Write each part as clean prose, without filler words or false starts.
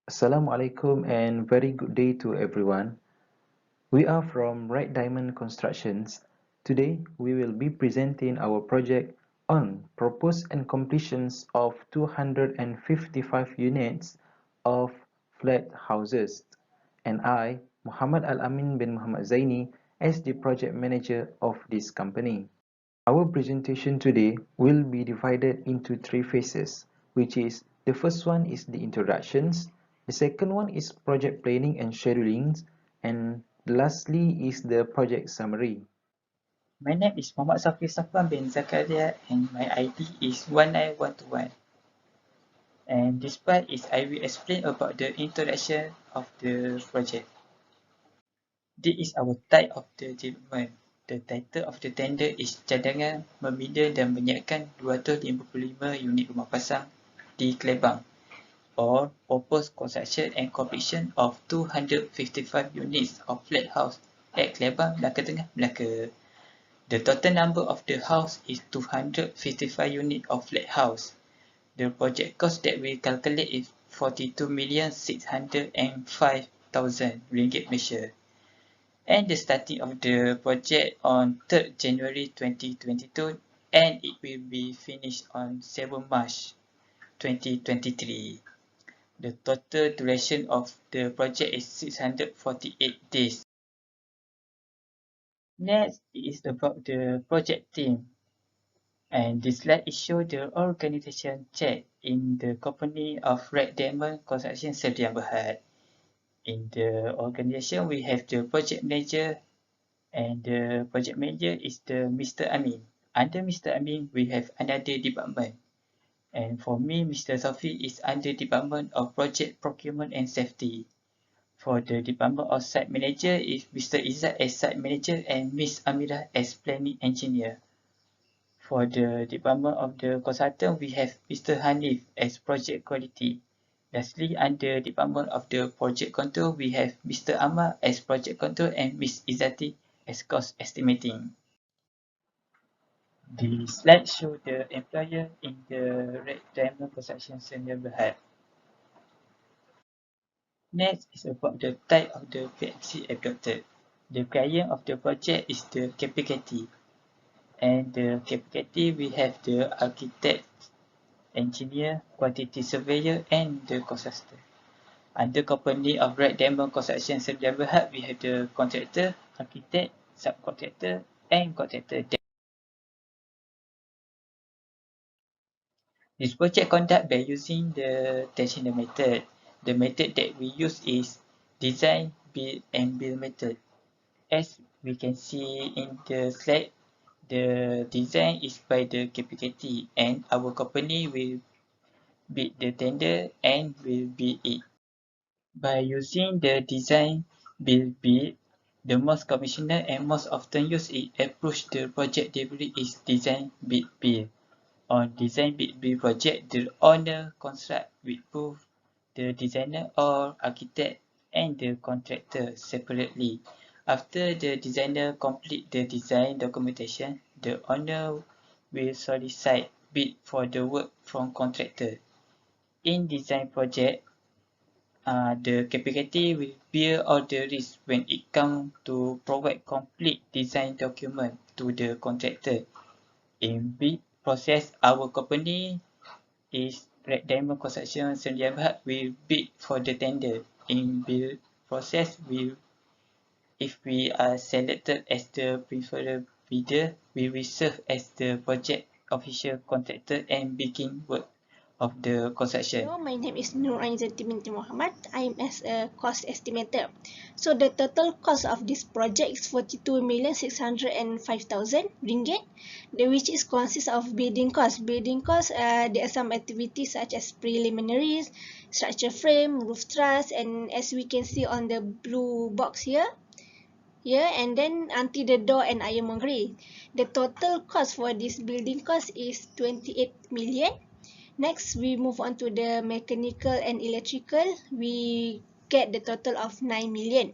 Assalamualaikum and very good day to everyone. We are from Red Diamond Constructions. Today we will be presenting our project on proposed and completions of 255 units of flat houses. And I, Muhammad Al-Amin bin Muhammad Zaini, as the project manager of this company. Our presentation today will be divided into three phases, which is the first one is the introductions, the second one is project planning and scheduling, and lastly is the project summary. My name is Mohd Safwan bin Zakaria and my ID is 19121. And this part is I will explain about the introduction of the project. This is our type of the development. The title of the tender is Cadangan Membina dan Menyiapkan 255 unit rumah pasang di Kelabang, or proposed construction and completion of 255 units of flat house at Kelabang, Melaka Tengah, Melaka. The total number of the house is 255 units of flat house. The project cost that we calculate is 42,605,000 ringgit Malaysia. And the starting of the project on 3rd January 2022 and it will be finished on 7 March 2023. The total duration of the project is 648 days. Next is about the project team. And this slide is show the organization chart in the company of Red Diamond Construction Sdn Bhd. In the organization, we have the project manager, and the project manager is the Mr. Amin. Under Mr. Amin, we have another department. And for me, Mr. Safi is under Department of Project Procurement and Safety. For the Department of Site Manager is Mr. Izzat as Site Manager and Ms. Amira as Planning Engineer. For the Department of the Consultant, we have Mr. Hanif as Project Quality. Lastly, under Department of the Project Control, we have Mr. Amar as Project Control and Ms. Izzati as Cost Estimating. The slide shows the employer in the Red Diamond Construction Sdn Bhd. Next is about the type of the PMC adopted. The client of the project is the KPKT. And the KPKT, we have the architect, engineer, quantity surveyor, and the contractor. Under company of Red Diamond Construction Sdn Bhd, we have the contractor, architect, subcontractor, and contractor. This project conduct by using the traditional method. The method that we use is design, build, and build method. As we can see in the slide, the design is by the KPKT and our company will bid the tender and will bid it. By using the design build bid, the most conventional and most often used approach the project delivery is design bid build. On design bid build project, the owner construct with both the designer or architect and the contractor separately. After the designer complete the design documentation, the owner will solicit bid for the work from contractor. In design project, the KPKT will bear all the risk when it comes to provide complete design document to the contractor. In bid process, our company is Red Diamond Construction Sdn Bhd will bid for the tender. In bid process, if we are selected as the preferred bidder, we will serve as the project official contractor and begin work of the construction. Hello, my name is Nur Aizati binti Muhammad. I am as a cost estimator. So the total cost of this project is 42,605,000 ringgit, which is consists of building cost. Building cost, there are some activities such as preliminaries, structure frame, roof truss, and as we can see on the blue box here, and then until the door and ironmongery. The total cost for this building cost is 28 million. Next, we move on to the mechanical and electrical. We get the total of 9 million.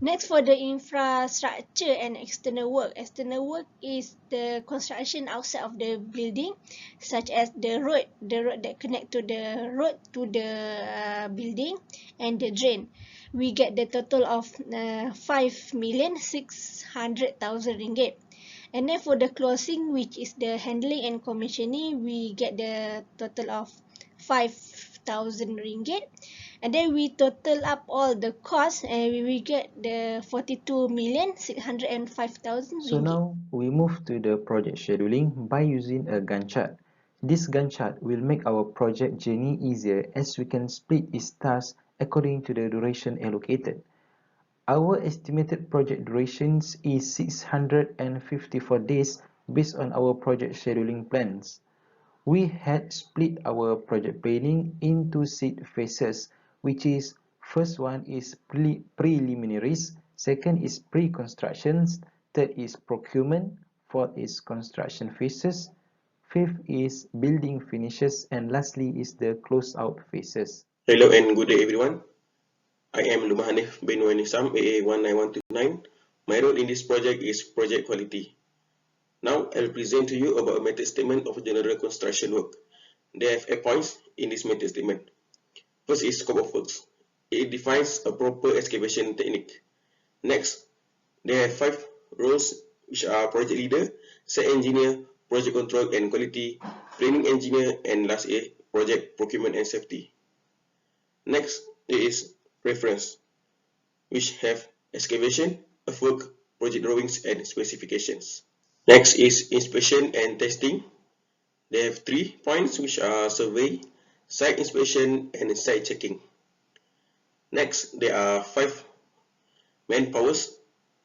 Next, for the infrastructure and external work. External work is the construction outside of the building, such as the road that connect to the road to the building, and the drain. We get the total of 5,600,000 ringgit. And then for the closing, which is the handling and commissioning, we get the total of 5,000 ringgit. And then we total up all the costs and we will get the 42,605,000 So ringgit. now we move to the project scheduling by using a Gantt chart. This Gantt chart will make our project journey easier as we can split its tasks according to the duration allocated. Our estimated project durations is 654 days based on our project scheduling plans. We had split our project planning into 6 phases, which is first one is preliminaries, second is pre-constructions, third is procurement, fourth is construction phases, fifth is building finishes, and lastly is the closeout phases. Hello and good day everyone. I am Lumah Hanif bin Wanisam, AA 19129. My role in this project is project quality. Now I'll present to you about a method statement of general construction work. There are 8 points in this method statement. First is scope of works. It defines a proper excavation technique. Next, there are 5 roles which are project leader, site engineer, project control and quality, planning engineer, and last A, project procurement and safety. Next is reference, which have excavation, earthwork, project drawings, and specifications. Next is inspection and testing. They have 3 points, which are survey, site inspection, and site checking. Next, there are 5 manpowers,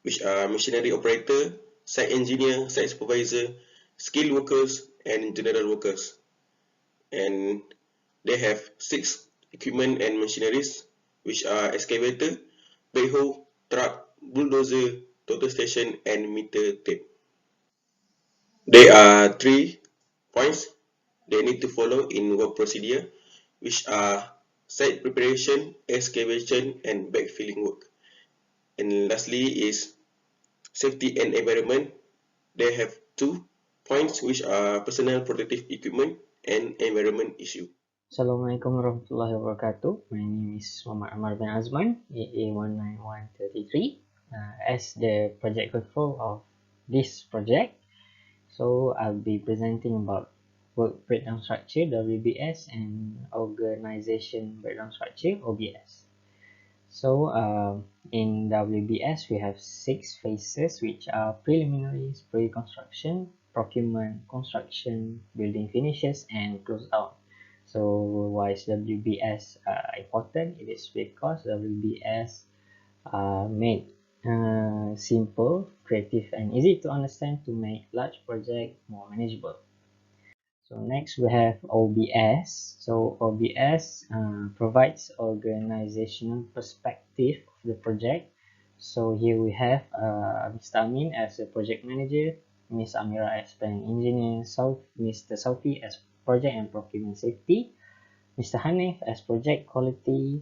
which are machinery operator, site engineer, site supervisor, skilled workers, and general workers. And they have 6 equipment and machineries, which are excavator, backhoe, truck, bulldozer, total station, and meter tape. There are 3 points they need to follow in work procedure, which are site preparation, excavation, and backfilling work. And lastly is safety and environment. They have 2 points, which are personal protective equipment and environment issue. Assalamualaikum warahmatullahi wabarakatuh. My name is Muhammad Amar bin Azman, AA19133, as the project control of this project. So I'll be presenting about work breakdown structure, WBS, and organization breakdown structure, OBS. So in WBS, we have 6 phases, which are preliminaries, pre-construction, procurement, construction, building finishes, and close out. So why is WBS important? It is because WBS made simple, creative, and easy to understand to make large project more manageable. So next we have OBS. So OBS provides organizational perspective of the project. So here we have Mr. Amin as a project manager, Ms. Amira as planning engineer, Mr. Saufi as project and procurement safety, Mr. Hanif as project quality,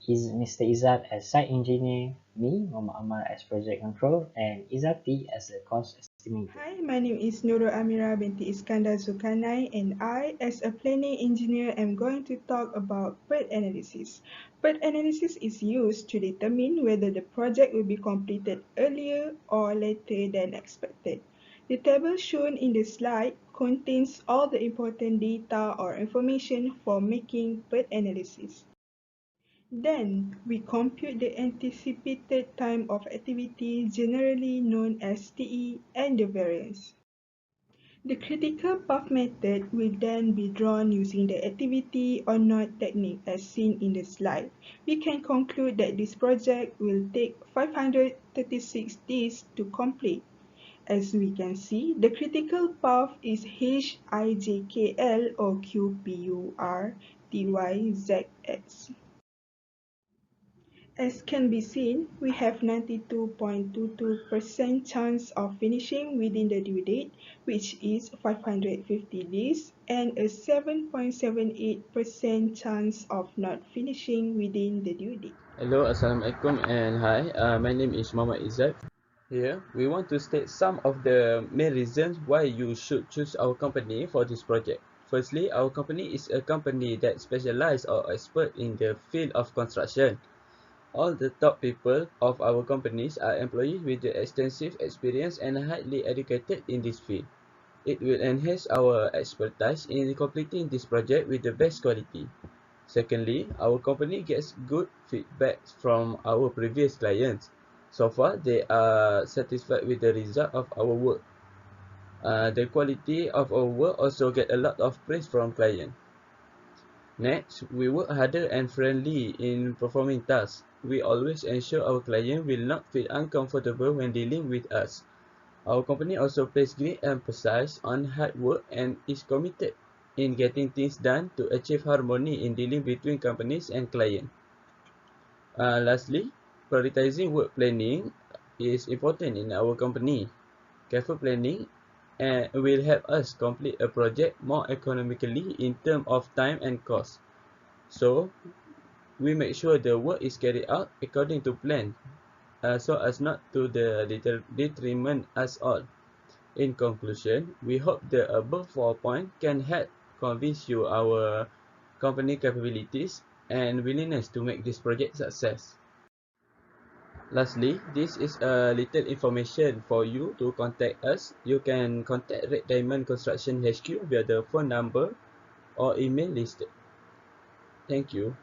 Mr. Izzat as site engineer, me, Muhammad Amar as project control, and Izzati as a cost estimator. Hi, my name is Nurul Amira binti Iskandar Zulkarnain, and I, as a planning engineer, am going to talk about PERT analysis. PERT analysis is used to determine whether the project will be completed earlier or later than expected. The table shown in the slide contains all the important data or information for making PERT analysis. Then, we compute the anticipated time of activity, generally known as TE, and the variance. The critical path method will then be drawn using the activity or not technique as seen in the slide. We can conclude that this project will take 536 days to complete. As we can see, the critical path is HIJKL or QPUR TYZX. As can be seen, we have 92.22% chance of finishing within the due date, which is 550 days, and a 7.78% chance of not finishing within the due date. Hello, Assalamualaikum and hi, my name is Muhammad Izzat. Here, we want to state some of the main reasons why you should choose our company for this project. Firstly, our company is a company that specializes or expert in the field of construction. All the top people of our companies are employees with extensive experience and highly educated in this field. It will enhance our expertise in completing this project with the best quality. Secondly, our company gets good feedback from our previous clients. So far, they are satisfied with the result of our work. The quality of our work also get a lot of praise from clients. Next, we work harder and friendly in performing tasks. We always ensure our client will not feel uncomfortable when dealing with us. Our company also places great emphasis on hard work and is committed in getting things done to achieve harmony in dealing between companies and clients. Lastly, prioritizing work planning is important in our company. Careful planning will help us complete a project more economically in terms of time and cost. So, we make sure the work is carried out according to plan, so as not to detriment us all. In conclusion, we hope the above 4 points can help convince you our company capabilities and willingness to make this project success. Lastly, this is a little information for you to contact us. You can contact Red Diamond Construction HQ via the phone number or email listed. Thank you.